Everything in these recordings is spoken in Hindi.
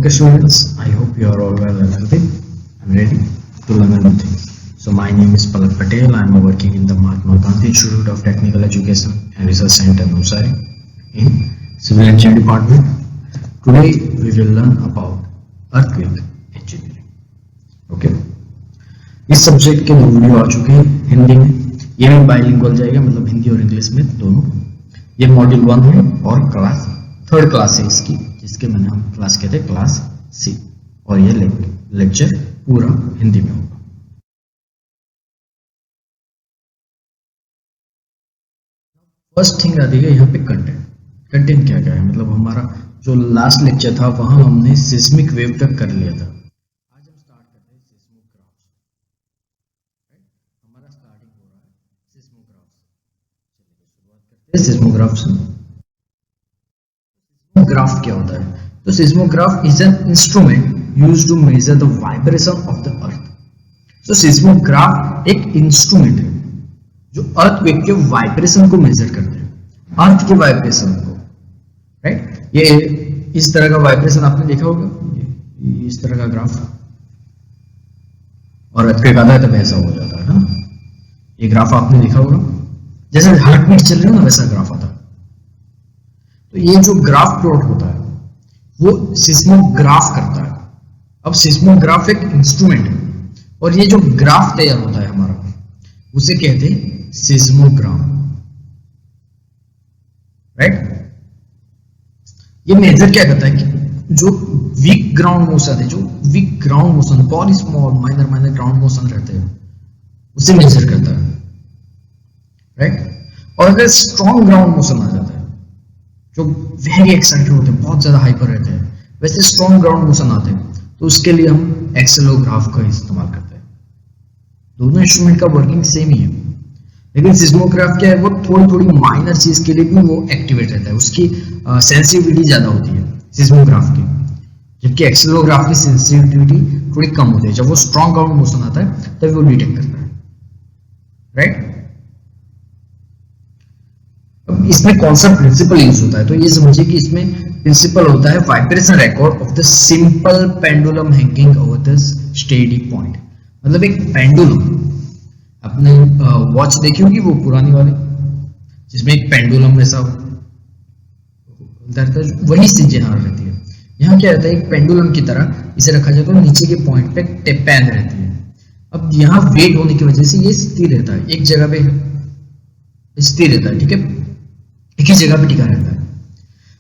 Okay, students, I hope you are all well and healthy and ready to learn anything. So, my name is Palak Patel. I am working in the Mahatma Gandhi Institute of Technical Education and Research Center, Navsari, in Civil Engineering Department. Today, we will learn about earthquake engineering. Okay. इस सब्जेक्ट के दो वीडियो आ चुके हैं हिंदी में. ये भी बाइलिंगुअल जाएगा, मतलब हिंदी और इंग्लिश में दोनों. ये मॉड्यूल 1 है और क्लास 3rd क्लास है इसकी, जिसके मैंने हम क्लास कहते हैं क्लास सी. और ये लेक्चर पूरा हिंदी में होगा. फर्स्ट थिंग आती है यहाँ पे कंटेंट. कंटेंट क्या क्या है, मतलब हमारा जो लास्ट लेक्चर था वहां हमने सिस्मिक वेव तक कर लिया था. आज हम स्टार्ट करते हैं सिस्मोग्राफ्स. हमारा स्टार्टिंग हो रहा है सिस्मोग्राफ्स. चलिए शुरुआत करते हैं सिस्मोग्राफ से. सिस्मोग्राफ क्या होता है? तो seismograph is an instrument used to measure the vibration of the earth. तो सिस्मोग्राफ एक इंस्ट्रूमेंट है जो अर्थक्वेक के वाइब्रेशन को मेजर करते हैं, अर्थ के वाइब्रेशन को. राइट, ये इस तरह का वाइब्रेशन आपने देखा होगा, इस तरह का ग्राफ, और अर्थक्वेक आता है तब ऐसा हो जाता है ना. ये ग्राफ आपने देखा होगा, जैसे हार्ट बीट चल रही है ना वैसा ग्राफ आता है. तो ये जो ग्राफ प्लॉट होता है वो सिस्मोग्राफ करता है. अब सिस्मोग्राफ एक इंस्ट्रूमेंट है और ये जो ग्राफ तैयार होता है हमारा उसे कहते हैं सिस्मोग्राम. राइट, ये मेजर क्या करता है कि जो वीक ग्राउंड मोशन है, जो वीक ग्राउंड मोशन, बहुत स्मॉल माइनर ग्राउंड मोशन रहते हैं, उसे मेजर करता है. राइट, और अगर स्ट्रॉन्ग ग्राउंड मोशन आ जाता है, जो वेरी एक्साइटेड होते हैं, बहुत ज्यादा हाइपर रहते हैं, वैसे स्ट्रॉन्ग ग्राउंड मोशन आते हैं, तो उसके लिए हम एक्सेलोग्राफ का इस्तेमाल करते हैं. दोनों इंस्ट्रूमेंट का वर्किंग सेम ही है, लेकिन सिस्मोग्राफ क्या है, वो थोड़ी माइनर चीज के लिए भी वो एक्टिवेट रहता है, उसकी सेंसिटिविटी ज्यादा होती है सिस्मोग्राफ की, जबकि एक्सेलोग्राफ की सेंसिटिविटी थोड़ी कम होती है. जब वो स्ट्रॉन्ग ग्राउंड मोशन आता है तब वो डिटेक्ट करता है. राइट, अब इसमें कौन सा प्रिंसिपल यूज होता है, तो ये समझिए कि इसमें प्रिंसिपल होता है vibration record of the simple pendulum hanging over the steady point. मतलब एक पेंडुलम, आपने वॉच देखी होगी वो पुरानी वाली, जिसमें एक पेंडुलम ऐसा वही चीज यहाँ रहती है. यहाँ क्या रहता है, एक पेंडुलम की तरह इसे रखा जाता है, नीचे के पॉइंट पे पेन रहती है. अब यहाँ वेट होने की वजह से ये स्थिर रहता है, एक जगह पे स्थिर रहता है. ठीक है, एक ही जगह पे टिका रहता है.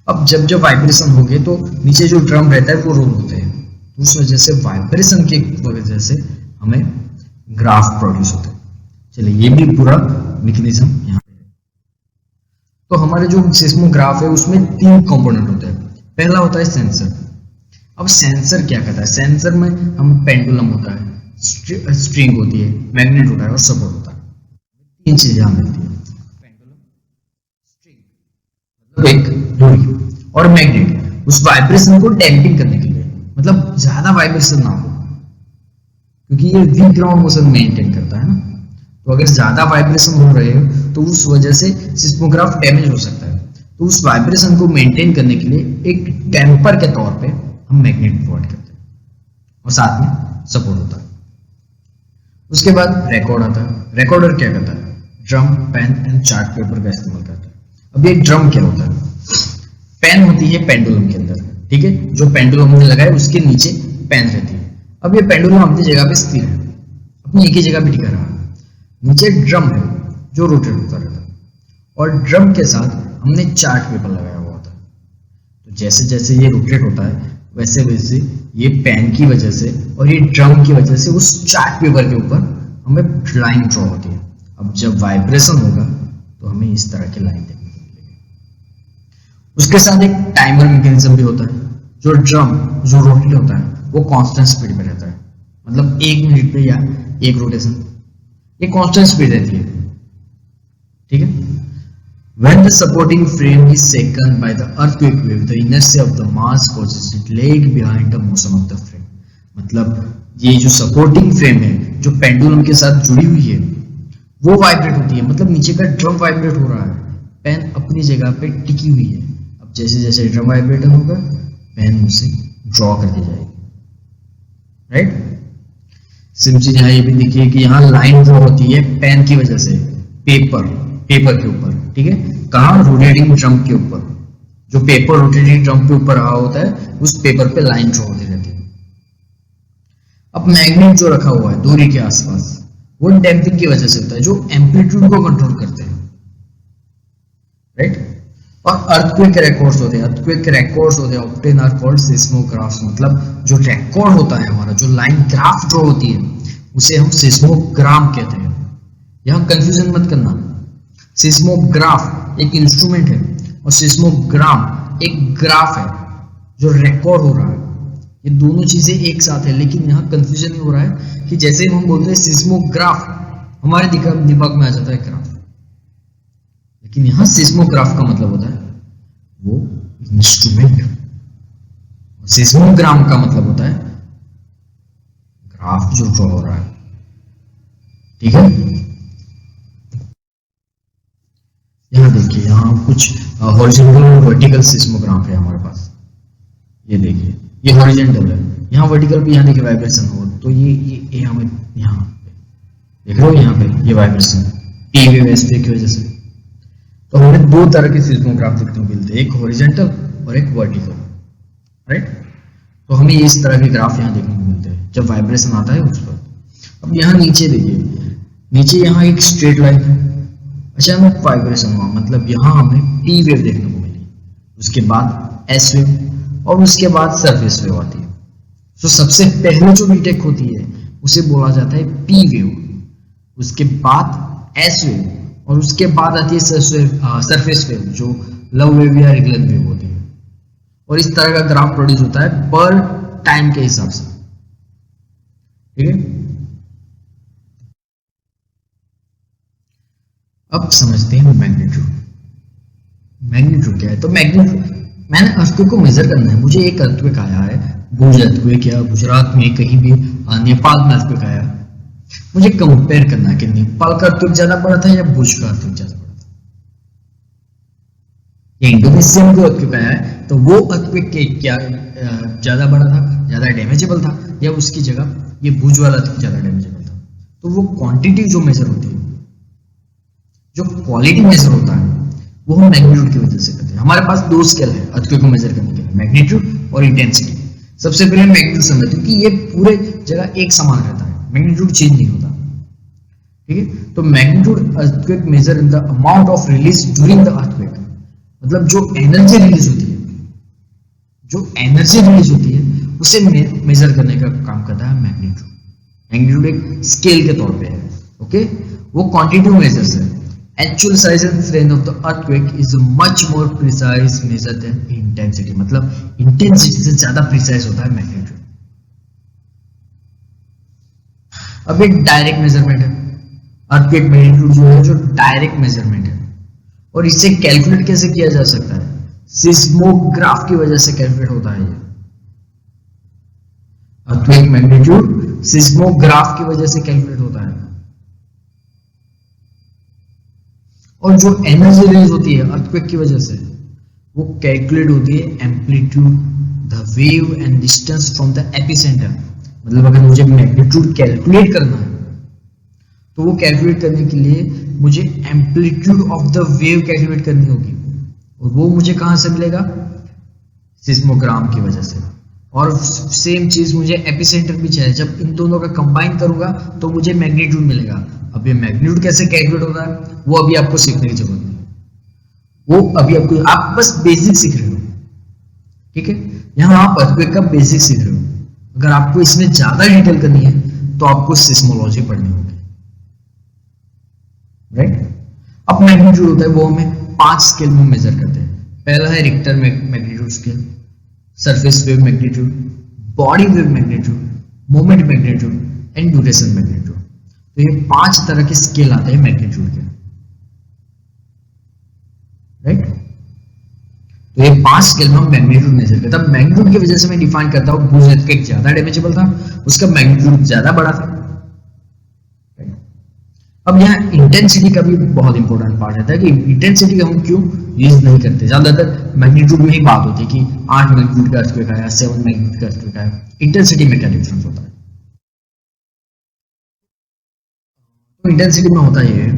अब जब वाइब्रेशन हो गए तो नीचे जो ड्रम रहता है वो रोल होते हैं, उस वजह से वाइब्रेशन की वजह से हमें ग्राफ प्रोड्यूस होते हैं. चलिए, ये भी पूरा मैकेनिज्म यहाँ पे है. तो हमारे जो सिस्मोग्राफ है उसमें 3 कंपोनेंट होते हैं. पहला होता है सेंसर. अब सेंसर क्या करता है, सेंसर में हम पेंडुलम होता है, स्ट्रिंग होती है, मैग्नेट होता है और सपोर्ट होता है. 3 चीजें यहाँ मिलती है, पेंडुलम, स्ट्रिंग मतलब एक डोरी, और मैग्नेट उस वाइब्रेशन को डैम्पिंग करने के लिए, मतलब ज्यादा वाइब्रेशन ना हो, क्योंकि ये वीक ग्राउंड मोशन मेंटेन करता है ना. तो अगर ज्यादा वाइब्रेशन हो रहे हो तो उस वजह से सिस्मोग्राफ डैमेज हो सकता है. तो उस वाइब्रेशन को मेंटेन करने के लिए एक डैम्पर के तौर पे हम मैग्नेट प्रोवाइड करते हैं, और साथ में सपोर्ट होता है. उसके बाद रिकॉर्ड आता है. रिकॉर्डर क्या करता है, drum, pen and chart paper का इस्तेमाल करता है. अब ये ड्रम क्या होता है, पेन होती है पेंडुलम के अंदर. ठीक है, जो पेंडुलम हमने लगाया उसके नीचे पेन रहती है. अब ये पेंडुलम अपनी जगह पे स्थिर है, अपनी एक ही जगह पे टिका रहा है. नीचे ड्रम है जो रोटेट होता रहता है, और ड्रम के साथ हमने चार्ट पेपर लगाया हुआ होता है. तो जैसे जैसे ये रोटेट होता है वैसे वैसे ये पेन की वजह से और ये ड्रम की वजह से उस चार्ट पेपर के ऊपर हमें लाइन ड्रॉ होती है. अब जब वाइब्रेशन होगा तो हमें इस तरह की लाइन देखने को मिलेगी. उसके साथ एक टाइमर मैकेनिज्म भी होता है. जो ड्रम जो रोटेट होता है वो कांस्टेंट स्पीड पे रहता है, मतलब 1 मिनट पे या 1 रोटेशन, ये कांस्टेंट स्पीड रहती है. ठीक है, when the supporting frame is shaken by the earthquake wave, the inertia of the mass causes it lag behind the motion of the frame. मतलब ये जो सपोर्टिंग फ्रेम है जो पेंडुलम के साथ जुड़ी हुई है वो वाइब्रेट होती है, मतलब नीचे का ड्रम वाइब्रेट हो रहा है, पेन अपनी जगह पे टिकी हुई है. अब जैसे जैसे ड्रम वाइब्रेट होगा पेन उसे ड्रॉ कर दी जाएगी, राइट। सिम चीज यहाँ ये भी देखिए कि यहाँ लाइन ड्रॉ होती है पेन की वजह से, पेपर के ऊपर, ठीक है, कहाँ, रोटेटिंग ड्रम के ऊपर, जो पेपर रोटेटिंग ड्रम के ऊपर रहा होता है उस पेपर पे लाइन ड्रॉ होती रहती है। अब मैग्नेट जो रखा हुआ है दूरी के आसपास, वो डैम्पिंग की वजह से होता है, जो एम्पलीट्यूड को कंट्रोल करते हैं, राइट। और अर्थक्वेक रिकॉर्ड्स होते हैं, ऑब्टेन आर कॉल्ड सिस्मोग्राफ्स, मतलब जो रिकॉर्ड होता है हमारा, जो लाइन ग्राफ ड्रॉ होती है उसे हम सिस्मोग्राम कहते हैं। यहां कंफ्यूजन मत करना, सिस्मोग्राफ एक इंस्ट्रूमेंट है और सिस्मोग्राम एक ग्राफ है जो रिकॉर्ड हो रहा है। ये दोनों चीजें एक साथ है, लेकिन यहाँ कंफ्यूजन हो रहा है कि जैसे हम बोलते हैं सिस्मोग्राफ, हमारे दिमाग में आ जाता है ग्राफ, लेकिन यहाँ सिस्मोग्राफ का मतलब होता है वो इंस्ट्रूमेंट, सिस्मोग्राम का मतलब होता है ग्राफ जो ड्रॉ हो रहा है, ठीक है। यहाँ देखिए, यहाँ कुछ हॉरिजॉन्टल और वर्टिकल सिस्मोग्राफ है हमारे पास। ये देखिए, ये हॉरिजॉन्टल है, यहाँ वर्टिकल भी, यहाँ देखिए वाइब्रेशन हो, तो ये हमें यहाँ देख रहे हो, यहाँ पे ये वाइब्रेशन पी वेव एस की वजह से। तो हमें दो तरह के सिस्मोग्राफ देखने को मिलते हैं, एक हॉरिजॉन्टल और एक वर्टिकल, राइट। तो हमें इस तरह के ग्राफ यहाँ देखने को मिलते हैं जब वाइब्रेशन आता है उस पर। अब यहाँ नीचे देखिए, नीचे यहाँ एक स्ट्रेट लाइन है, अच्छा हमें वाइब्रेशन हुआ, मतलब यहाँ हमें पी वेव देखने को मिली, उसके बाद एस वेव और उसके बाद सरफेस वेव आती है। तो सबसे पहले जो डिटेक्ट होती है उसे बोला जाता है पी वेव, उसके बाद एस वेव और उसके बाद आती है सरफेस वेव जो लव वेव या रेगुलर वेव होती है। और इस तरह का ग्राफ प्रोड्यूस होता है पर टाइम के हिसाब से, ठीक है। अब समझते हैं मैग्नीट्यूड। मैग्नीट्यूड क्या है? तो मैग्नीट्यूड, मैंने अर्थक्वेक को मेजर करना है, मुझे एक अर्थक्वेक आया है, भुज अर्थक्वेक या गुजरात में कहीं भी, नेपाल में अर्थक्वेक आया, मुझे कंपेयर करना है कि नेपाल का अर्थक्वेक ज्यादा बड़ा था या भुज का अर्थक्वेक ज्यादा बड़ा था। या इंडोनेशिया में जो अर्थक्वेक आया है तो वो अर्थक्वेक क्या ज्यादा बड़ा था, ज्यादा डैमेजेबल था, या उसकी जगह ये भुज वाला अर्थक्वेक ज्यादा डैमेजेबल था। तो वो क्वांटिटी जो मेजर होती है, जो क्वालिटी मेजर होता है, वो हम मैग्नीट्यूड की वजह से करते हैं। हमारे पास दो स्केल है अर्थक्वेक को मेजर करने के लिए, मैग्नीट्यूड और इंटेंसिटी। सबसे पहले मैग्नीट्यूड समझते हैं कि ये पूरे जगह एक समान रहता है, मैग्नीट्यूड चेंज नहीं होता, ठीक है। तो magnitude earthquake measure in the amount of release during the earthquake, मतलब जो एनर्जी रिलीज होती है, उसे मेजर करने का काम करता है मैग्नीट्यूड। मैग्नीट्यूड एक स्केल के तौर पे है, ओके। वो क्वांटिटेटिव मेजर्स है। Actual size and strength of the earthquake is a much more precise measure than intensity, मतलब इंटेंसिटी से ज्यादा प्रिसाइज होता है मैग्नीट्यूड। अब एक डायरेक्ट मेजरमेंट है, अर्थक्वेक मैग्नीट्यूड जो है, जो डायरेक्ट मेजरमेंट है, और इसे कैलकुलेट कैसे किया जा सकता है? सिस्मोग्राफ की वजह से कैलकुलेट होता है ये अर्थक्वेक मैग्नीट्यूड, सिस्मोग्राफ की वजह से कैलकुलेट होता है। और जो एनर्जी रिलीज होती है अर्थक्वेक की वजह से, वो कैलकुलेट होती है amplitude, the wave and distance from the epicentre. मतलब अगर मुझे मैग्नीट्यूड कैलकुलेट करना है तो वो कैलकुलेट करने के लिए मुझे amplitude of the wave calculate करनी होगी, और वो मुझे कहां से मिलेगा? सिस्मोग्राम की वजह से। और सेम चीज मुझे एपिसेंटर भी चाहिए, जब इन दोनों का कंबाइन करूंगा तो मुझे मैग्नीट्यूड मिलेगा। अब ये मैग्नीट्यूड कैसे कैलकुलेट होता है वो अभी आपको सीखने की जरूरत नहीं, वो अभी आप बस बेसिक सीख रहे हो, ठीक है। यहाँ आप अर्थक्वेक का बेसिक सीख रहे हो। अगर आपको इसमें ज्यादा डिटेल करनी है तो आपको सिस्मोलॉजी पढ़नी होगी, राइट। अब मैग्नीट्यूड होता है वो हमें 5 स्केल में मेजर करते हैं। पहला है Richter magnitude scale, surface wave magnitude, body wave magnitude, moment magnitude and duration magnitude. तो ये 5 तरह के स्केल आते हैं मैग्नीट्यूड के, राइट। तो ये 5 स्केल में हम मैग्नीट्यूड मेजर करते हैं। मैग्नीट्यूड की वजह से मैं डिफाइन करता हूं भुज अर्थक्वेक ज्यादा डैमेजेबल था, उसका मैग्नीट्यूड ज्यादा बड़ा था, अब यहाँ इंटेंसिटी का भी बहुत इंपॉर्टेंट पार्ट रहता है कि इंटेंसिटी हम क्यों यूज नहीं करते। ज्यादातर मैग्नीट्यूड में ही बात होती है कि 8 मैग्नीट्यूड का अर्थक्वेक आया, 7 मैग्नीट्यूड का अर्थक्वेक आया। इंटेंसिटी में क्या डिफरेंस होता है? तो इंटेंसिटी में होता ये है,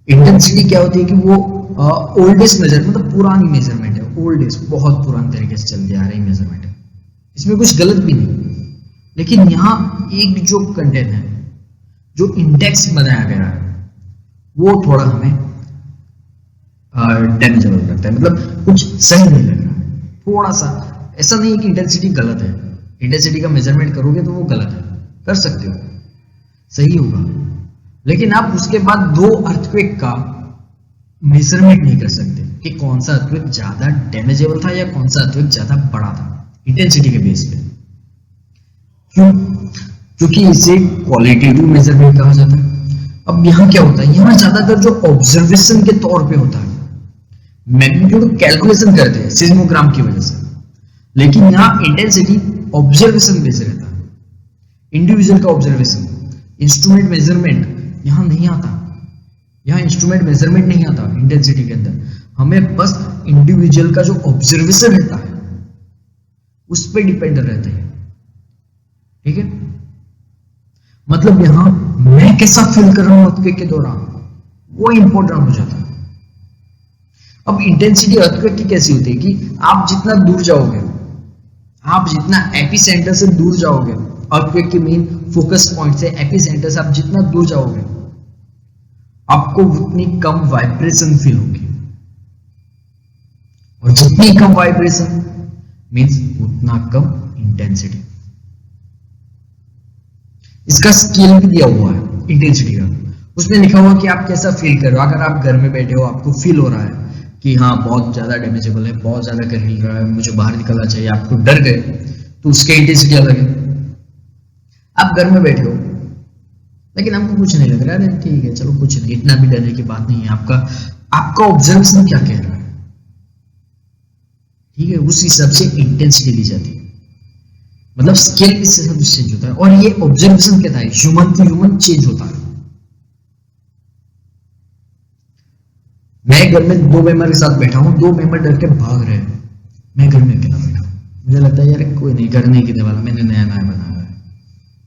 इंटेंसिटी क्या होती है कि वो ओल्डेस्ट मेजर, मतलब पुरानी मेजरमेंट है, ओल्डेस्ट बहुत पुराने तरीके से चलती आ रही मेजरमेंट है, इसमें कुछ गलत भी नहीं। लेकिन यहाँ एक जो कंटेंट है, जो इंडेक्स बनाया गया है, वो थोड़ा हमें डैमेजेबल लगता है, मतलब कुछ सही नहीं लग रहा है थोड़ा सा। ऐसा नहीं है कि इंटेंसिटी गलत है, इंटेंसिटी का मेजरमेंट करोगे तो वो गलत है, कर सकते हो, सही होगा, लेकिन आप उसके बाद 2 अर्थक्वेक का मेजरमेंट नहीं कर सकते कि कौन सा अर्थक्वेक ज्यादा डैमेजेबल था या कौन सा अर्थक्वेक ज्यादा बड़ा था इंटेंसिटी के बेस पे। क्यों? क्योंकि इसे क्वालिटेटिव मेजरमेंट कहा जाता है। अब यहाँ क्या होता है, यहाँ ज्यादातर जो ऑब्जर्वेशन के तौर पे होता है, मैग्नीट्यूड कैलकुलेशन करते हैं सिस्मोग्राम की वजह से, लेकिन यहाँ इंटेंसिटी ऑब्जर्वेशन बेस रहता है, इंडिविजुअल का ऑब्जर्वेशन। इंस्ट्रूमेंट मेजरमेंट यहाँ नहीं आता, यहाँ इंस्ट्रूमेंट मेजरमेंट नहीं आता इंटेंसिटी के अंदर, हमें बस इंडिविजुअल का जो ऑब्जर्वेशन रहता है उस पर डिपेंड रहते हैं, ठीक है। मतलब यहां मैं कैसा फील कर रहा हूं अर्थक्वेक के दौरान, वो इंपॉर्टेंट हो जाता है। अब इंटेंसिटी अर्थक्वेक की कैसी होती है कि आप जितना दूर जाओगे, आप जितना एपिसेंटर से दूर जाओगे, अर्थक्वेक के मेन फोकस पॉइंट से एपिसेंटर से आप जितना दूर जाओगे, आपको उतनी कम वाइब्रेशन फील होगी, और जितनी कम वाइब्रेशन मींस उतना कम इंटेंसिटी। इसका स्केल भी दिया हुआ है इंटेंसिटी का, उसमें लिखा हुआ कि आप कैसा फील कर रहे हो। अगर आप घर में बैठे हो, आपको फील हो रहा है कि हाँ बहुत ज्यादा डैमेजेबल है, बहुत ज्यादा कर हिल रहा है, मुझे बाहर निकलना चाहिए, आपको डर गए, तो उसकी इंटेंसिटी अलग है। आप घर में बैठे हो लेकिन आपको कुछ नहीं लग रहा है, ठीक है चलो कुछ नहीं, इतना भी डरने की बात नहीं है, आपका ऑब्जर्वेशन क्या कह रहा है, ठीक है, उस हिसाब से इंटेंसिटी ली जाती है। मतलब स्केल इससे सब चेंज होता है, और ये ऑब्जर्वेशन कहता है ह्यूमन टू ह्यूमन चेंज होता है। मैं घर में 2 मेंबर के साथ बैठा हूं, 2 मेंबर डर के भाग रहे हैं, मैं घर में अकेला बैठा हूं, मुझे लगता है यार कोई नहीं, घर नहीं गिरने वाला, मैंने नया नया बनाया है,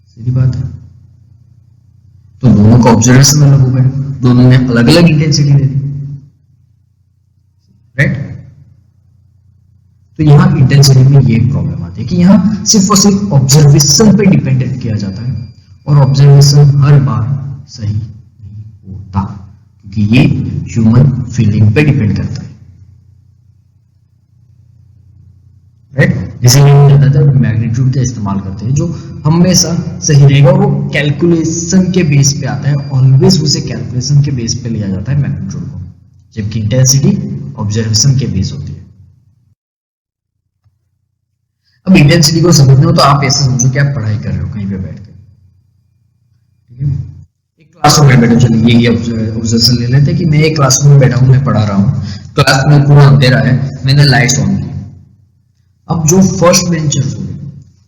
सीधी बात है। तो दोनों का ऑब्जर्वेशन अलग हो गया, दोनों ने अलग अलग इंटेंसिटी दे दी, राइट। तो यहाँ इंटेंसिटी में ये प्रॉब्लम आती है कि यहाँ सिर्फ और सिर्फ ऑब्जर्वेशन पे डिपेंडेंट किया जाता है, और ऑब्जर्वेशन हर बार सही नहीं होता, क्योंकि ये ह्यूमन फीलिंग पे डिपेंड करता है, राइट। जैसे हम ज्यादातर मैग्नीट्यूड का इस्तेमाल करते हैं, जो हमेशा सही रहेगा, और वो कैलकुलेशन के बेस पे आता है, ऑलवेज उसे कैलकुलेशन के बेस पे लिया जाता है मैग्नीट्यूड को, जबकि इंटेंसिटी ऑब्जर्वेशन के बेस होती है। अब इंटेंसिटी को समझना हो तो आप ऐसा समझो कि आप पढ़ाई कर रहे हो कहीं पे बैठ के, ठीक है, एक क्लासरूम में बैठे, चलिए यही ऑब्जर्वेशन ले लेते हैं कि मैं एक क्लासरूम में बैठा हूं, मैं पढ़ा रहा हूं, क्लास में पूरा अंधेरा है, मैंने लाइट्स ऑन की। अब जो फर्स्ट बेंचर्स होंगे,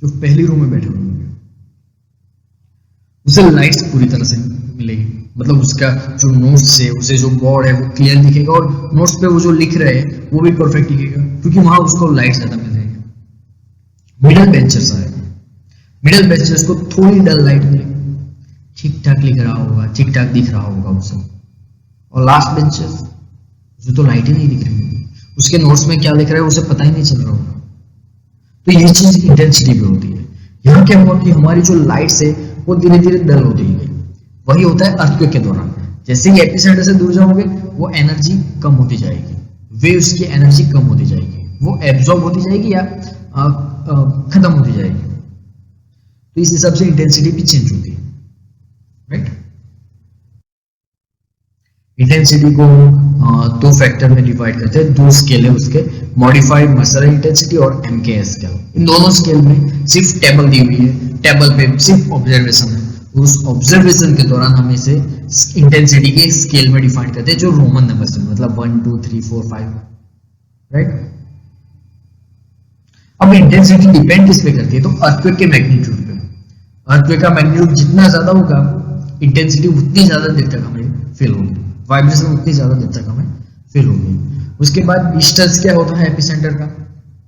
जो पहली रो में बैठे होंगे, उसे लाइट्स पूरी तरह से मिलेगी, मतलब उसका जो नोट्स है, उसे जो बोर्ड है वो क्लियर दिखेगा, और नोट्स पे वो जो लिख रहे हैं वो भी परफेक्ट दिखेगा, क्योंकि वहां उसको लाइट ज्यादा मिल रही है। मिडल बेंचर्स आए, मिडल बेंचर्स को थोड़ी डल लाइट मिलेगी, ठीक ठाक लिख रहा होगा, ठीक ठाक दिख रहा होगा उसे, और लास्ट बेंचर्स जो तो लाइट ही नहीं दिख रही, उसके नोट्स में क्या लिख रहा है उसे पता ही नहीं चल रहा होगा। तो ये चीज इंटेंसिटी पे होती है। यहाँ क्या हुआ कि हमारी जो लाइट्स है वो धीरे धीरे डल होती गई, वही होता है अर्थक्वेक के दौरान। जैसे ही एपिसेंटर से दूर जाओगे वो एनर्जी कम होती जाएगी, वेव्स की एनर्जी कम होती जाएगी, वो एब्जॉर्ब होती जाएगी या खत्म होती जाएगी। तो इस हिसाब से इंटेंसिटी भी चेंज होती है, राइट। इंटेंसिटी को 2 फैक्टर में डिवाइड करते हैं, 2 स्केल है उसके, मॉडिफाइड मसलर इंटेंसिटी और एमकेएस स्केल। इन दोनों स्केल में सिर्फ टेबल दी हुई है, टेबल पे सिर्फ ऑब्जर्वेशन है, उस ऑब्जर्वेशन के दौरान हम इसे इंटेंसिटी के स्केल में डिफाइन करते हैं, जो रोमन नंबर से, मतलब 1 2 3 4 5, राइट। अब इंटेंसिटी डिपेंड किस पे करती है, तो अर्थक्वेक के मैग्नीट्यूड पे। अर्थक्वेक का मैग्नीट्यूड जितना ज्यादा होगा इंटेंसिटी उतनी ज्यादा देर तक हमें फील होगी, वाइब्रेशन उतनी ज्यादा देर तक हमें फील होगी। उसके बाद डिस्टेंस क्या होता है एपिसेंटर का,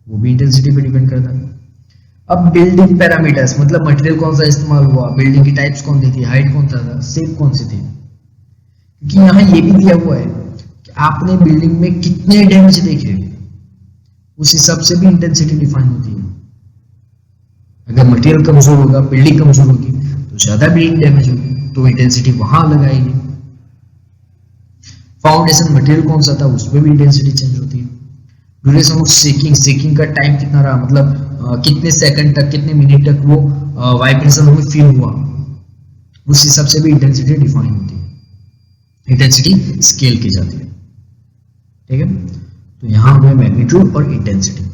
वो भी इंटेंसिटी पे डिपेंड करता है। अब बिल्डिंग पैरामीटर्स, मतलब मटेरियल कौन सा इस्तेमाल हुआ, बिल्डिंग की टाइप्स कौन सी थी, हाइट कौन सा था, शेप कौन सी थी, क्योंकि यहाँ ये भी दिया हुआ है कि आपने बिल्डिंग में कितने डैमेज देखे, उस हिसाब से भी इंटेंसिटी डिफाइन होती है। अगर मटेरियल कमजोर होगा, बिल्डिंग कमजोर होगी, तो ज्यादा बिल्डिंग डैमेज होगी, तो इंटेंसिटी वहां लगाएगी। फाउंडेशन मटेरियल कौन सा था, उसमें भी इंटेंसिटी चेंज होती है। ड्यूरेशन ऑफ शेकिंग, शेकिंग का टाइम कितना रहा, मतलब कितने सेकंड तक, कितने मिनट तक वो वाइब्रेशन हमें फील हुआ, उस हिसाब से भी इंटेंसिटी डिफाइन होती है, इंटेंसिटी स्केल की जाती है। ठीक है, तो यहां हमें मैग्नीट्यूड और इंटेंसिटी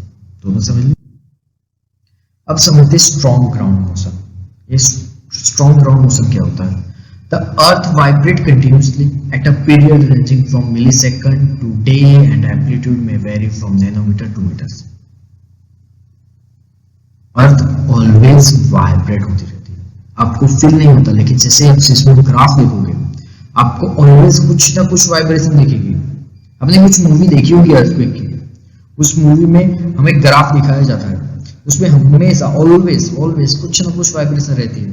दोनों समझ लें। अब समझते स्ट्रॉन्ग ग्राउंड मोशन। ये स्ट्रॉन्ग ग्राउंड मोशन क्या होता है? The earth vibrate continuously at a period ranging from millisecond to day and amplitude may vary from nanometer to meters. Earth always vibrate होती रहती है, आपको फील नहीं होता, लेकिन जैसे आप सिस्मोग्राफ देखोगे आपको ऑलवेज कुछ ना कुछ वाइब्रेशन दिखेगी। आपने कुछ मूवी देखी होगी अर्थक्वेक की, उस मूवी में हमें ग्राफ दिखाया जाता है, उसमें हमेशा ऑलवेज ऑलवेज कुछ ना कुछ वाइब्रेशन रहती है,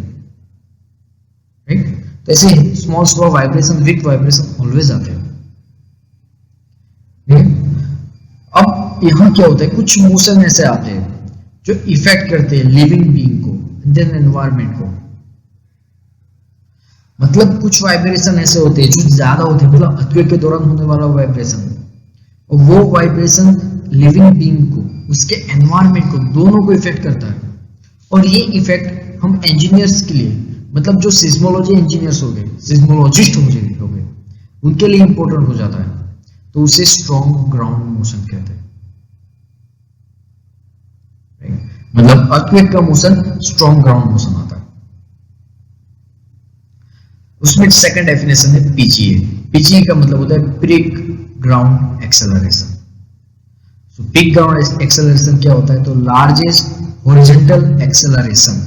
राइट? तो ऐसे small small vibration, weak vibration always आते हैं। अब यहां क्या होता है, कुछ मोशन ऐसे आते हैं जो इफेक्ट करते हैं लिविंग बीइंग को, इंडियन एनवायरनमेंट को। मतलब कुछ वाइब्रेशन ऐसे होते हैं जो ज्यादा होते हैं, मतलब अर्थक्वेक के दौरान होने वाला वाइब्रेशन, और वो वाइब्रेशन लिविंग बीइंग को, उसके एनवायरनमेंट को, दोनों को इफेक्ट करता है। और ये इफेक्ट हम इंजीनियर्स के लिए, मतलब जो सिस्मोलॉजी इंजीनियर्स हो गए, सिस्मोलॉजिस्ट हो गए, उनके लिए इंपॉर्टेंट हो जाता है, तो उसे स्ट्रॉन्ग ग्राउंड मोशन कहते हैं। मतलब अर्थक्वेक का मोशन स्ट्रॉन्ग ग्राउंड मोशन आता है। उसमें सेकंड डेफिनेशन है पीजीए। पीजीए का मतलब होता है पीक ग्राउंड एक्सेलरेशन। सो पीक ग्राउंड एक्सेलरेशन क्या होता है? तो largest horizontal acceleration,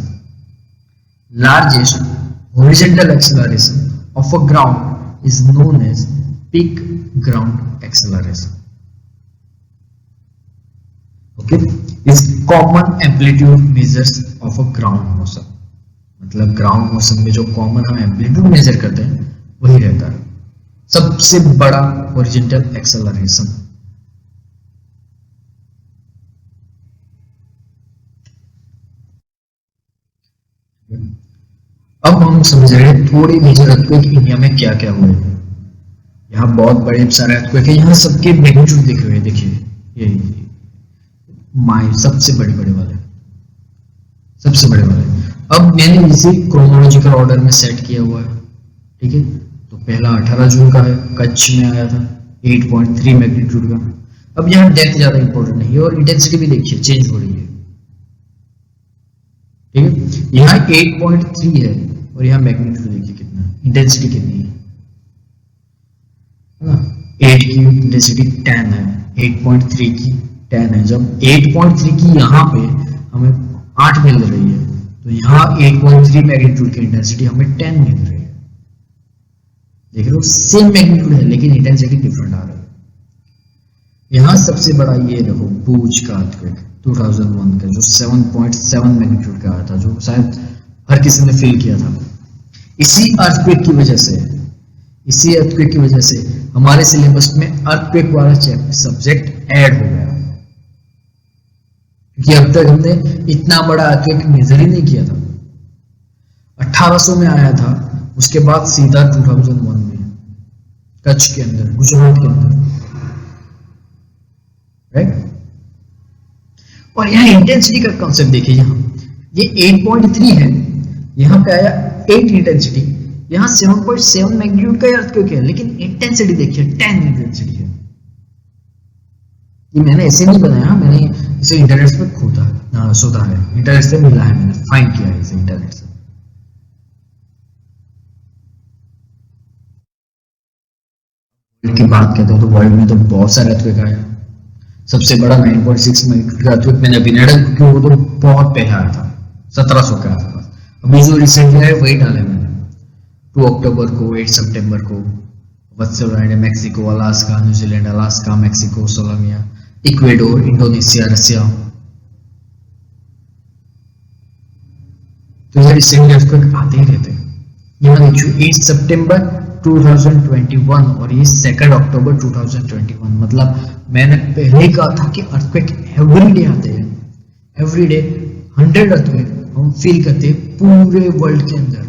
largest horizontal acceleration of a ground is known as peak ground acceleration. Okay, is common amplitude measures of a ground motion. मतलब ग्राउंड मोशन में जो कॉमन हम एम्पलीट्यूड मेजर करते हैं वही रहता है सबसे बड़ा हॉरिजॉन्टल एक्सेलरेशन। अब हम समझ रहे हैं थोड़ी मेजर अर्थक्वेक इंडिया में क्या क्या हुए। यहाँ बहुत बड़े सारे अर्थक्वेक है, यहाँ सबके मैग्नीट्यूड दिखे हुए हैं, देखिए ये सबसे बड़े बड़े वाले, सबसे बड़े वाले। अब मैंने इसी क्रोनोलॉजिकल ऑर्डर में सेट किया हुआ है, ठीक है। तो पहला 18 जून का है, कच्छ में आया था 8.3 मैग्नीट्यूड का। अब यहाँ डेप्थ ज्यादा इंपॉर्टेंट नहीं है और इंटेंसिटी भी देखिए चेंज हो रही है, ठीक है। यहाँ 8.3 है और यहाँ मैग्नीट्यूड देखिए कितना है, इंटेंसिटी कितनी है ना, 8 की इंटेंसिटी 10 है, 8.3 की 10 है। जब 8.3 की यहाँ पे हमें 8 मिल रही है तो यहाँ 8.3 मैग्नीट्यूड की इंटेंसिटी हमें 10 मिल रही है। देख रहे हो, सेम मैग्नीट्यूड है लेकिन इंटेंसिटी डिफरेंट आ रही है। यहाँ सबसे बड़ा ये देखो भूज का अर्थक्वेक 2001 का जो 7.7 मैग्नीट्यूड का आया था, जो शायद हर किसी ने फील किया था। इसी अर्थक्वेक की वजह से, इसी अर्थक्वेक की वजह से हमारे सिलेबस में अर्थक्वेक वाला सब्जेक्ट ऐड हो गया, क्योंकि अब तक हमने इतना बड़ा अर्थक्वेक मेजर ही नहीं किया था। 1800 में आया था, उसके बाद सीधा 2001 में कच्छ के अंदर, गुजरात के अंदर, राइट। और यहाँ इंटेंसिटी का कॉन्सेप्ट देखिए, यहाँ ये 8.3 है, यहाँ पे आया 8 इंटेंसिटी, यहाँ 7.7 मैग्नीट्यूड का अर्थक्वेक है, लेकिन इंटेंसिटी देखिए 10 इंटेंसिटी है। ये मैंने ऐसे नहीं बनाया, मैंने इसे इंटरनेट पे खोदा शोधा है, इंटरनेट से मिला है, मैंने फाइंड किया है इसे इंटरनेट से। की बात करते हो तो वर्ल्ड में तो बहुत सारे अर्थक्वेक आया। सबसे बड़ा 9.6 मैग्नीट्यूड का अर्थक्वेक मैंने अभी नहीं डाला क्योंकि वो तो बहुत पहले आया था, 1700 का आया था। अभी जो रिसेंटली आया वही डाला मैंने, 2 अक्टूबर को, 8 सितंबर को WhatsApp, Mexico, Alaska, New Zealand, Alaska, Mexico, सोलामिया, इक्वेडोर, इंडोनेशिया, रसिया। तो ये रिसेंटली अर्थक्वेक आते ही रहते हैं। यहाँ देखिए 8 सितंबर 2021 और ये 2 अक्टूबर 2021, मतलब मैंने पहले कहा था कि अर्थक्वेक एवरीडे आते हैं, एवरीडे 100 अर्थक्वेक हम फील करते हैं पूरे वर्ल्ड के अंदर।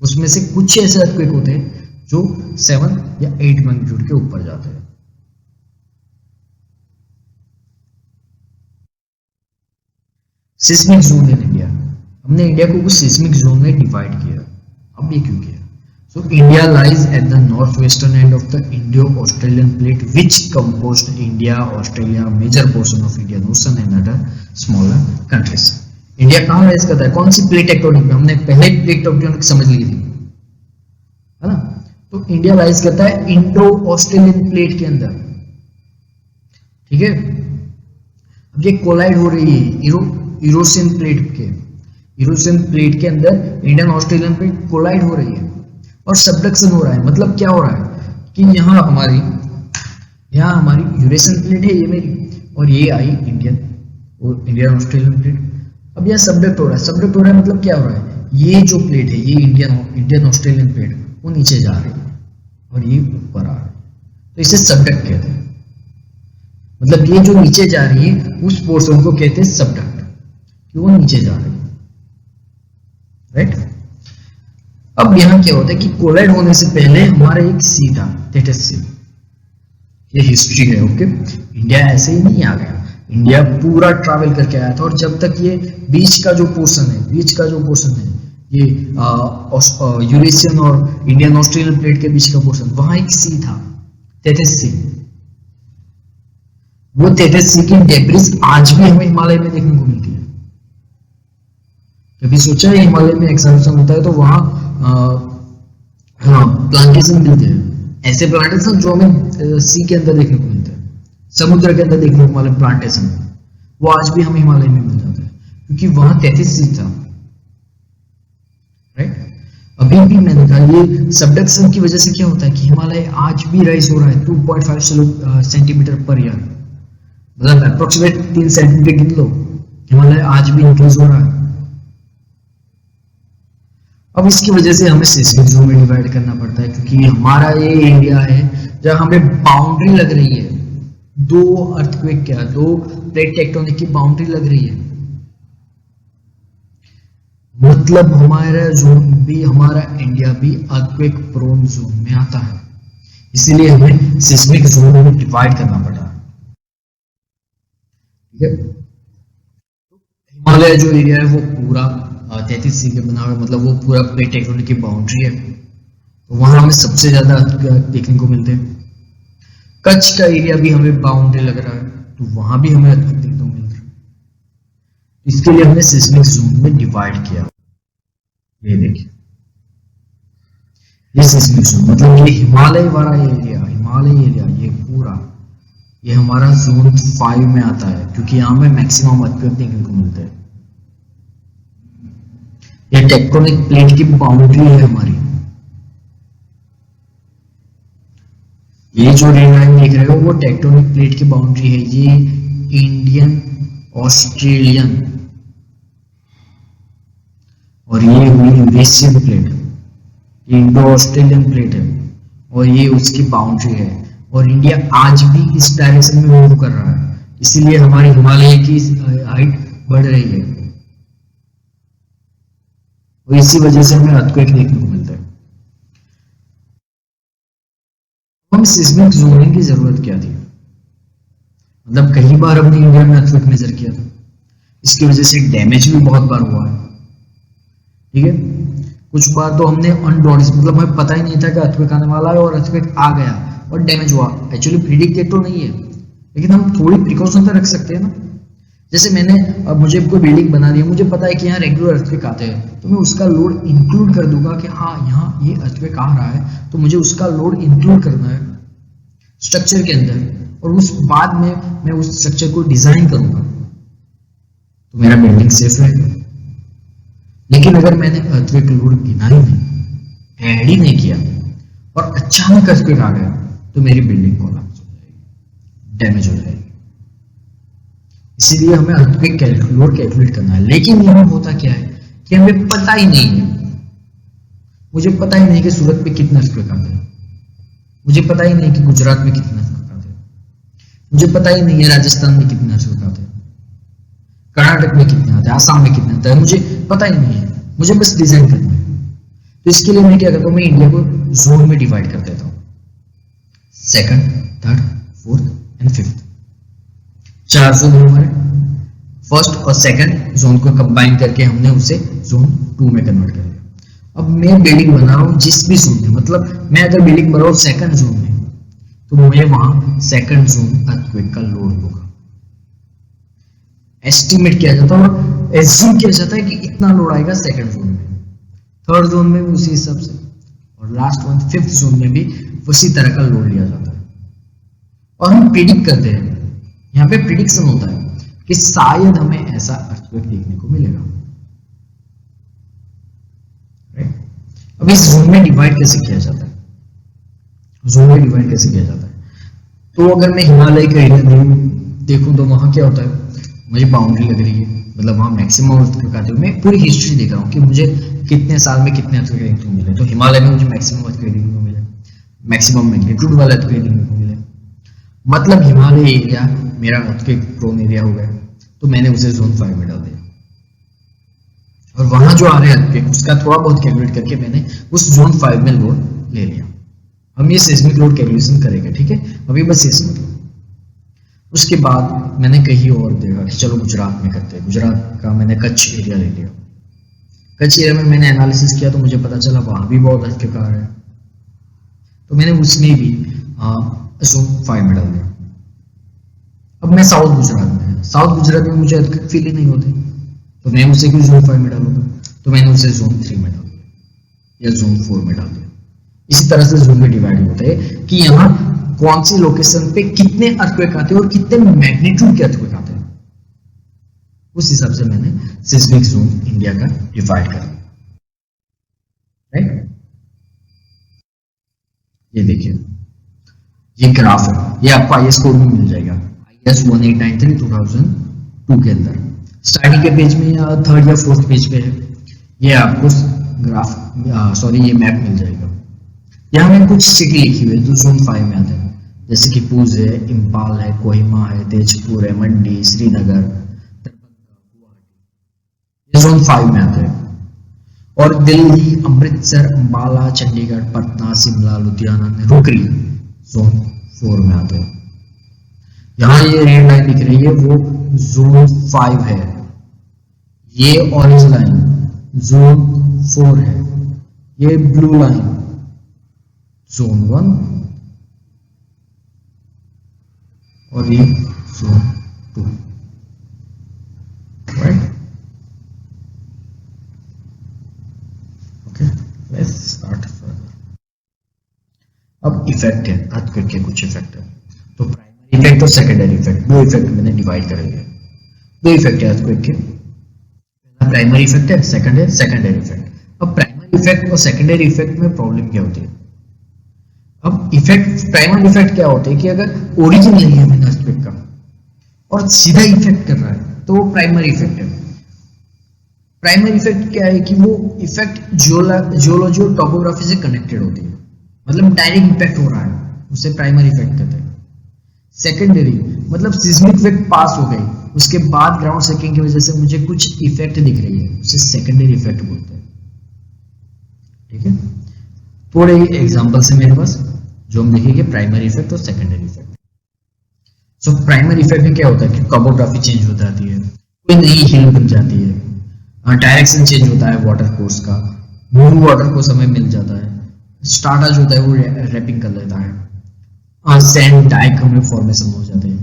उसमें से कुछ ऐसे अर्थक्वेक होते हैं जो 7 या 8 मैग्नीट्यूड के ऊपर जाते हैं। सिस्मिक जोन इन इंडिया, हमने इंडिया को कुछ सिस्मिक जोन में डिवाइड किया। अब ये क्यों किया? So India lies at the northwestern end of the Indo-Australian plate, which composed India, Australia, major portion of Indian Ocean and other smaller countries. India कहाँ राइज करता है? कौन सी प्लेट टेक्टोनिक में? हमने पहले प्लेट टेक्टोनिक समझ ली थी, है ना? तो इंडिया राइज करता है इंडो ऑस्ट्रेलियन प्लेट के अंदर, ठीक है। अब ये कोलाइड हो रही है यूरोशियन प्लेट के अंदर इंडियन ऑस्ट्रेलियन प्लेट कोलाइड हो रही है और सबडक्शन हो रहा है। मतलब क्या हो रहा है कि यहाँ हमारी यूरेशियन प्लेट है, ये मेरी, और ये आई इंडियन ऑस्ट्रेलियन प्लेट। अब यह सबडक्ट हो रहा है मतलब क्या हो रहा है? ये जो प्लेट है, ये इंडियन ऑस्ट्रेलियन प्लेट, वो नीचे जा रही है और ये ऊपर आ रहा है, तो इसे सबडक्ट कहते हैं। मतलब ये जो नीचे जा रही है उस पोर्शन को कहते हैं सबडक्ट, कि वो नीचे जा रही है, राइट। अब यहां क्या होता है कि कोलाइड होने से पहले हमारा एक सी था, दैट इज सी। ये हिस्ट्री है, ओके। इंडिया ऐसे ही नहीं आ गया, इंडिया पूरा ट्रैवल करके आया था, और जब तक ये बीच का जो पोर्शन है ये यूरेशियन और इंडियन ऑस्ट्रेलियन प्लेट के बीच का पोर्शन, वहां एक सी था, दैट सी। वो दैट सी की डेब्रिस आज भी हमें हिमालय में देखने को मिलती है। कभी सोचा है हिमालय में एक्सकर्शन होता है तो वहां प्लांटेशन मिलते हैं, ऐसे प्लांटेशन जो हमें सी के अंदर देखने को मिलते हैं, समुद्र के अंदर देखने को वाले प्लांटेशन, वो आज भी हमें हिमालय में मिल जाते हैं, क्योंकि वहां 33 सी था, राइट। अभी भी मैंने कहा ये सबडक्शन की वजह से क्या होता है कि हिमालय आज भी राइज हो रहा है 2.5 सेंटीमीटर पर ईयर, मतलब अप्रोक्सीमेट 3 सेंटीमीटर गिन लो, हिमालय आज भी इंक्रीज हो रहा है। अब इसकी वजह से हमें सिस्मिक जोन में डिवाइड करना पड़ता है, क्योंकि हमारा ये एरिया है जहां हमें बाउंड्री लग रही है, दो प्लेट टेक्टोनिक की बाउंड्री लग रही है, मतलब हमारा जोन भी, हमारा इंडिया भी अर्थक्वेक प्रोन जोन में आता है, इसीलिए हमें सिस्मिक जोन में डिवाइड करना पड़ा, ठीक है। हिमालय जो एरिया है वो पूरा 33 सी के बना हुआ है, मतलब वो पूरा प्लेट टेक्टोनिक की बाउंड्री है, तो वहां हमें सबसे ज्यादा देखने को मिलते हैं। कच्छ का एरिया भी हमें बाउंड्री लग रहा है, तो वहां भी हमें देखने को मिल रहा है, इसके लिए हमने सिस्मिक जोन में डिवाइड किया। ये देखिए, ये सिस्मिक जोन, मतलब ये हिमालय वाला एरिया, ये पूरा, ये हमारा जोन 5 में आता है, क्योंकि यहाँ में मैक्सिमम अर्थक्वेक देखने को मिलते हैं। ये टेक्टोनिक प्लेट की बाउंड्री है हमारी, ये जो रेड लाइन देख रहे हो वो टेक्टोनिक प्लेट की बाउंड्री है, ये इंडियन ऑस्ट्रेलियन, और ये हुई यूरेशियन प्लेट, ये इंडो ऑस्ट्रेलियन प्लेट है, और ये उसकी बाउंड्री है, और इंडिया आज भी इस डायरेक्शन में मूव कर रहा है, इसीलिए हमारी हिमालय की हाइट बढ़ रही है, और इसी वजह से हमें अर्थक्वेक देखने को मिलता है। हम सिस्मिक जोनिंग की जरूरत क्या थी? मतलब कई बार हमने इंडिया में अर्थक्वेक मेजर किया था, इसकी वजह से डैमेज भी बहुत बार हुआ है, ठीक है। कुछ बार तो हमने अनडोनिस, मतलब हमें पता ही नहीं था कि अर्थक्वेक आने वाला है और अर्थक्वेक आ गया और डैमेज हुआ। एक्चुअली प्रिडिक्टेड तो नहीं है, लेकिन हम थोड़ी प्रिकॉशन तो रख सकते हैं ना। जैसे अब मुझे कोई बिल्डिंग बना दी है, मुझे पता है कि यहाँ रेगुलर अर्थक्वेक आते हैं, तो मैं उसका लोड इंक्लूड कर दूंगा कि हाँ यहाँ ये अर्थक्वेक आ रहा है, तो मुझे उसका लोड इंक्लूड करना है स्ट्रक्चर के अंदर, और उस बाद में मैं उस स्ट्रक्चर को डिजाइन करूंगा, तो मेरा बिल्डिंग सेफ रहेगा। लेकिन अगर मैंने अर्थक्वेक लोड गिना ही नहीं, ऐड ही नहीं किया और अचानक अर्थक्वेक आ गया तो मेरी बिल्डिंग कोलैप्स हो जाएगी, डैमेज हो जाएगी। इसीलिए हमें अर्थक्वेक लोड कैलकुलेट करना है। लेकिन यहाँ होता क्या है कि हमें पता ही नहीं है, मुझे पता ही नहीं कि सूरत पे कितने अर्थक्वेक आते हैं, मुझे पता ही नहीं कि गुजरात में कितने अर्थक्वेक आते हैं, मुझे पता ही नहीं है राजस्थान में कितने अर्थक्वेक आते हैं, कर्नाटक में कितने आते हैं, आसाम में कितने आते हैं, मुझे पता ही नहीं है, मुझे बस डिजाइन करना है। तो इसके लिए मैं क्या करता हूँ, मैं इंडिया को जोन में डिवाइड कर देता हूँ, second, third, fourth and fifth, 4 zone हमारे। फर्स्ट और सेकंड जोन को कंबाइन करके हमने उसे जोन 2 में कन्वर्ट कर दिया। अब मैं बिल्डिंग बना रहा हूँ जिस भी जोन में, मतलब मैं अगर बिल्डिंग बना रहा हूँ सेकंड जोन में, तो मैं वहां सेकंड जोन अर्थक्वेक का लोड होगा एस्टिमेट किया जाता है और एज्यूम किया जाता है कि इतना लोड आएगा सेकंड जोन में, थर्ड जोन में भी उसी हिसाब से, और लास्ट वन फिफ्थ जोन में भी उसी तरह का लोड लिया जाता है। और हम प्रिडिक्ट करते हैं, यहाँ पे प्रिडिक्शन होता है कि शायद हमें ऐसा अर्थक्वेक देखने को मिलेगा। अब इस जोन में डिवाइड कैसे किया जाता है, जोन में डिवाइड कैसे किया जाता है, तो अगर मैं हिमालय का एरिया देखूं तो वहां क्या होता है, मुझे बाउंड्री लग रही है, मतलब वहां मैक्सिमम अर्थक्वेक आते हैं। मैं पूरी हिस्ट्री देख रहा हूँ कि मुझे कितने साल में कितने अर्थक्वेक देखने को मिले, तो हिमालय में मुझे मैक्सिमम अर्थक्वेक देखने को मिले, मैक्सिमम मैग्नीट्यूड वाला अर्थक्वेक देखने को मिले, मतलब हिमालय एरिया मेरा अर्थक्वेक प्रोन एरिया हो गया, तो मैंने उसे जोन 5 में डाल दिया। और वहां जो आ रहे अर्थक्वेक उसका थोड़ा बहुत कैलकुलेट करके मैंने उस जोन 5 में लोड ले लिया। हम ये सेस्मिक लोड कैलकुलेशन करेंगे, ठीक है, अभी बस ये समझ लो। उसके बाद मैंने कहीं और देखा कि चलो गुजरात में करते हैं, गुजरात का मैंने कच्छ एरिया ले लिया। कच्छ एरिया में मैंने एनालिसिस किया तो मुझे पता चला वहां भी बहुत अर्थक्वेक आ रहे हैं, तो मैंने उसमें भी जोन 5 में डाल दिया। अब मैं साउथ गुजरात में, साउथ गुजरात में मुझे अर्थक्वेक फील ही नहीं होते, तो मैं उसे क्यों जोन 5 में डालूंगा, तो मैंने उसे जोन 3 में डाल दिया या जोन 4 में डाल दिया। इसी तरह से जोन में डिवाइड होता है कि यहाँ कौन सी लोकेशन पे कितने अर्थक्वेक आते हैं और कितने मैग्नीट्यूड के अर्थक्वेक आते हैं, उस हिसाब से मैंने सिस्मिक जोन इंडिया का डिवाइड कर दिया। राइट, ये देखिए ये ग्राफ है, ये आपको आईएस कोड में मिल जाएगा, IS 1893-2002 के अंदर स्टार्टिंग के पेज में या थर्ड या फोर्थ पेज पे है, ये आपको ग्राफ ये मैप मिल जाएगा। यहाँ में कुछ सिटी लिखी हुई है जो जोन 5 में आते हैं, जैसे कि पूज है, इंपाल है, कोहिमा है, तेजपुर है, मंडी, श्रीनगर, ये जोन 5 में आते हैं। और दिल्ली, अमृतसर, अंबाला, चंडीगढ़, पटना, शिमला, लुधियाना, रुकरी जोन 4 में आते हैं। यहाँ ये रेड लाइन दिख रही है वो जोन 5 है, ये ऑरेंज लाइन जोन 4 है, ये ब्लू लाइन जोन 1 और ये zone 2। Right, okay, let's start further. अब इफेक्ट है, अर्थक्वेक के कुछ इफेक्ट है, तो प्राइमरी इफेक्ट और सेकेंडरी इफेक्ट, दो इफेक्ट मैंने डिवाइड करेंगे। दो इफेक्ट है अर्थक्वेक के, पहला प्राइमरी इफेक्ट है, सेकंड है सेकेंडरी इफेक्ट। अब प्राइमरी इफेक्ट और सेकेंडरी इफेक्ट में प्रॉब्लम क्या होती है, अब इफेक्ट, प्राइमरी इफेक्ट क्या होता है कि अगर ओरिजिन नहीं है मैंने अर्थक्वेक का और सीधा इफेक्ट कर रहा है तो वो प्राइमरी इफेक्ट है। प्राइमरी इफेक्ट क्या है कि वो इफेक्ट जियोलॉजी और टोपोग्राफी से कनेक्टेड होती है, मतलब डायरेक्ट इफेक्ट हो रहा है, उसे प्राइमरी इफेक्ट कहते हैं। सेकेंडरी मतलब सिस्मिक इफेक्ट पास हो गई, उसके बाद ग्राउंड शेकिंग की वजह से मुझे कुछ इफेक्ट दिख रही है, उसे सेकेंडरी इफेक्ट बोलते हैं। ठीक है, थोड़े एग्जांपल से मेरे पास जो हम देखेंगे प्राइमरी इफेक्ट और secondary effect. So primary effect में क्या होता है कि टोपोग्राफी चेंज हो जाती है, कोई नई हिल बन जाती है, डायरेक्शन चेंज होता है वाटर कोर्स का, मूव वाटर कोर्स हमें मिल जाता है, स्टार्टा जो होता है वो रैपिंग कर लेता है, सैंड डाइक हमें फॉर्मेशन हो जाते हैं,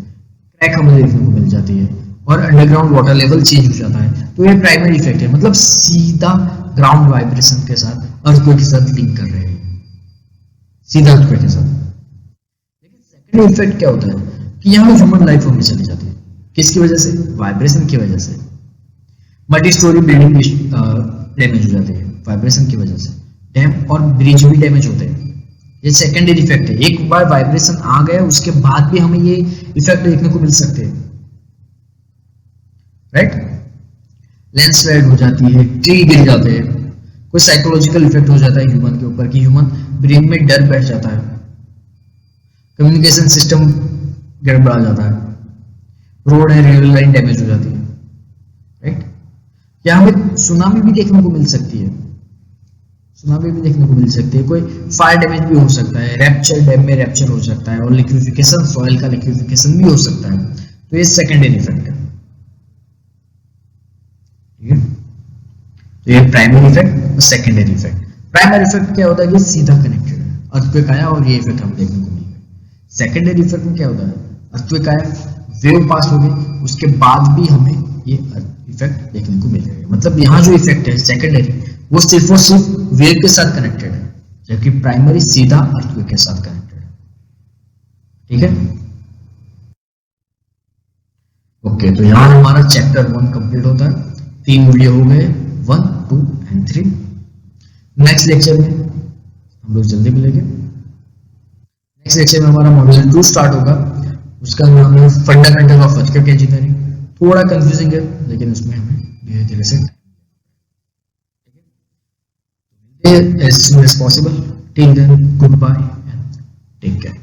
क्रैक हमें देखने को मिल जाती है, और अंडरग्राउंड वाटर लेवल चेंज हो जाता है। तो ये प्राइमरी इफेक्ट है, मतलब सीधा ग्राउंड वाइब्रेशन के साथ अर्थक्वेक के साथ लिंक कर रहे हैं, सीधा अर्थक्वेक के साथ। लेकिन सेकेंडरी इफेक्ट क्या होता है कि यहाँ ह्यूमन लाइफ हमें चली जाती है, किसकी वजह से, वाइब्रेशन की वजह से। मल्टी स्टोरी बिल्डिंग डैमेज हो जाती है वाइब्रेशन की वजह से, डैम और ब्रिज भी डैमेज होते हैं। ये सेकेंडरी इफेक्ट है। एक बार वाइब्रेशन आ गया उसके बाद भी हमें ये इफेक्ट देखने को मिल सकते हैं, राइट। लैंडस्लाइड हो जाती है, ट्री गिर जाते हैं, कोई साइकोलॉजिकल इफेक्ट हो जाता है ह्यूमन के ऊपर कि ह्यूमन ब्रेन में डर बैठ जाता है, कम्युनिकेशन सिस्टम गड़बड़ा जाता है, रोड है रेलवे लाइन डैमेज हो जाती है, राइट। या हमें सुनामी भी देखने को मिल सकती है, सुनामी भी देखने को मिल सकती है, कोई फायर डैमेज भी हो सकता है, रैप्चर डैम में रैप्चर हो सकता है, और लिक्विफिकेशन, सॉइल का लिक्विफिकेशन भी हो सकता है। तो ये सेकेंडरी इफेक्ट है, ठीक है। तो ये प्राइमरी इफेक्ट और सेकेंडरी इफेक्ट। प्राइमरी इफेक्ट क्या होता है कि सीधा कनेक्टेड है, अर्थक्वेक आया और ये इफेक्ट हमें देखने को मिल गया। सेकेंडरी इफेक्ट में क्या होता है, अर्थक्वेक आया, वेव पास हो गई, उसके बाद भी हमें ये इफेक्ट देखने को मिल रहा है। मतलब यहाँ जो इफेक्ट है सेकेंडरी, वो सिर्फ और सिर्फ वेव के साथ कनेक्टेड है, जबकि प्राइमरी सीधा अर्थक्वेक के साथ कनेक्टेड है, ठीक है। ओके, तो यहाँ हमारा चैप्टर 1 कंप्लीट होता है। 3 वीडियो हो गए, 1, 2 एंड 3। नेक्स्ट लेक्चर में हम लोग जल्दी मिलेंगे। नेक्स्ट लेक्चर में हमारा मॉड्यूल 2 स्टार्ट होगा, उसका नाम है फंडामेंटल ऑफ अर्थक्वेक इंजीनियरिंग। थोड़ा कंफ्यूजिंग है, लेकिन उसमें हमें धीरे धीरे से as soon as possible. Till then, goodbye and take care.